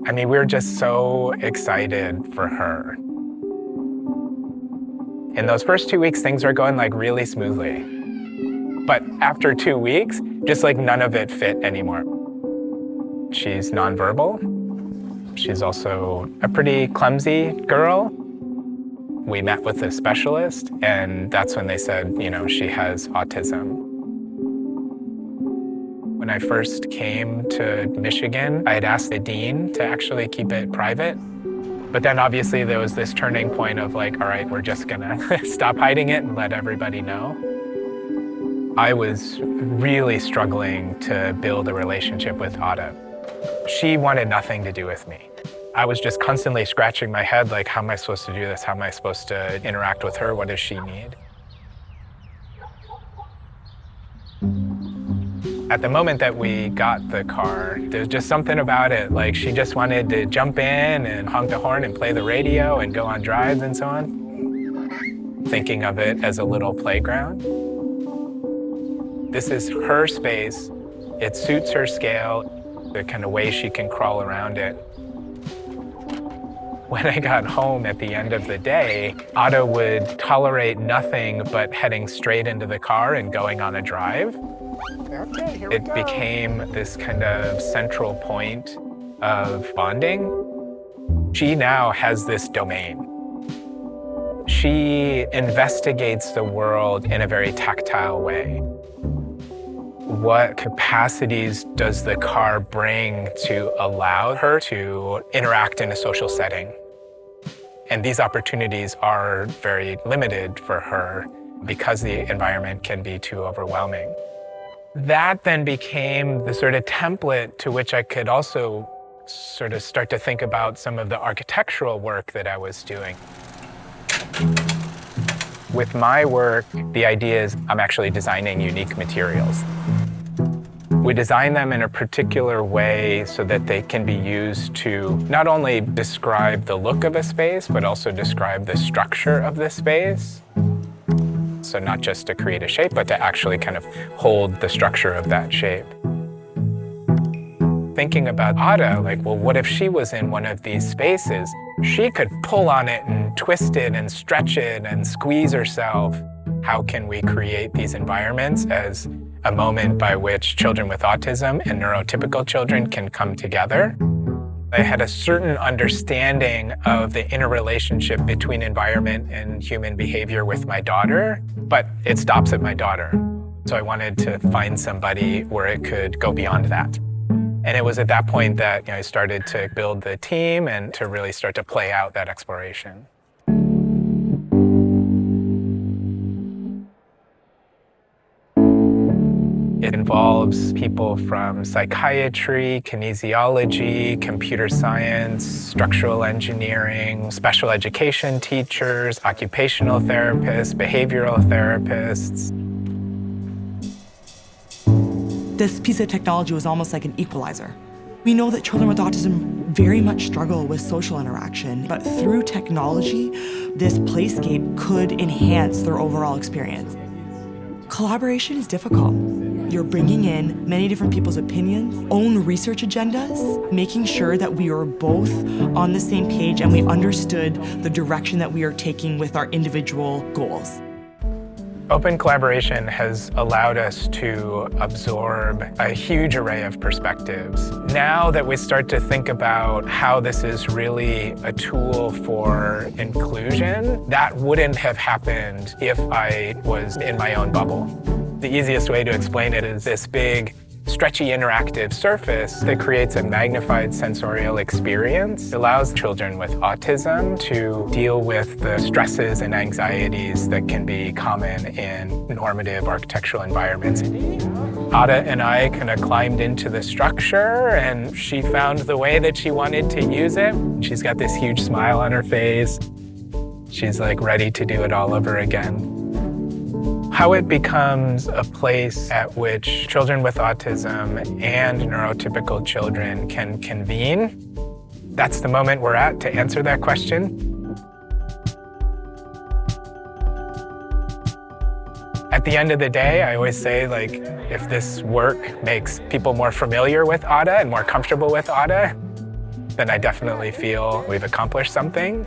I mean, we're just so excited for her. In those first 2 weeks, things were going like really smoothly. But after 2 weeks, just like none of it fit anymore. She's nonverbal. She's also a pretty clumsy girl. We met with a specialist, and that's when they said, she has autism. When I first came to Michigan, I had asked the dean to actually keep it private. But then obviously there was this turning point of like, all right, we're just gonna stop hiding it and let everybody know. I was really struggling to build a relationship with Ada. She wanted nothing to do with me. I was just constantly scratching my head like, how am I supposed to do this? How am I supposed to interact with her? What does she need? At the moment that we got the car, there's just something about it. Like she just wanted to jump in and honk the horn and play the radio and go on drives and so on. Thinking of it as a little playground. This is her space. It suits her scale, the kind of way she can crawl around it. When I got home at the end of the day, Ada would tolerate nothing but heading straight into the car and going on a drive. Okay, here we It go. became this kind of central point of bonding. She now has this domain. She investigates the world in a very tactile way. What capacities does the car bring to allow her to interact in a social setting? And these opportunities are very limited for her because the environment can be too overwhelming. That then became the sort of template to which I could also sort of start to think about some of the architectural work that I was doing. With my work, the idea is I'm actually designing unique materials. We design them in a particular way so that they can be used to not only describe the look of a space, but also describe the structure of the space. So not just to create a shape, but to actually kind of hold the structure of that shape. Thinking about Ada, like, well, what if she was in one of these spaces? She could pull on it and twist it and stretch it and squeeze herself. How can we create these environments as a moment by which children with autism and neurotypical children can come together? I had a certain understanding of the interrelationship between environment and human behavior with my daughter, but it stops at my daughter. So I wanted to find somebody where it could go beyond that. And it was at that point that I started to build the team and to really start to play out that exploration. It involves people from psychiatry, kinesiology, computer science, structural engineering, special education teachers, occupational therapists, behavioral therapists. This piece of technology was almost like an equalizer. We know that children with autism very much struggle with social interaction, but through technology, this playscape could enhance their overall experience. Collaboration is difficult. You're bringing in many different people's opinions, own research agendas, making sure that we are both on the same page and we understood the direction that we are taking with our individual goals. Open collaboration has allowed us to absorb a huge array of perspectives. Now that we start to think about how this is really a tool for inclusion, that wouldn't have happened if I was in my own bubble. The easiest way to explain it is this big, stretchy interactive surface that creates a magnified sensorial experience. It allows children with autism to deal with the stresses and anxieties that can be common in normative architectural environments. Ada and I kind of climbed into the structure and she found the way that she wanted to use it. She's got this huge smile on her face. She's like ready to do it all over again. How it becomes a place at which children with autism and neurotypical children can convene, that's the moment we're at to answer that question. At the end of the day, I always say, like, if this work makes people more familiar with Ada and more comfortable with Ada, then I definitely feel we've accomplished something.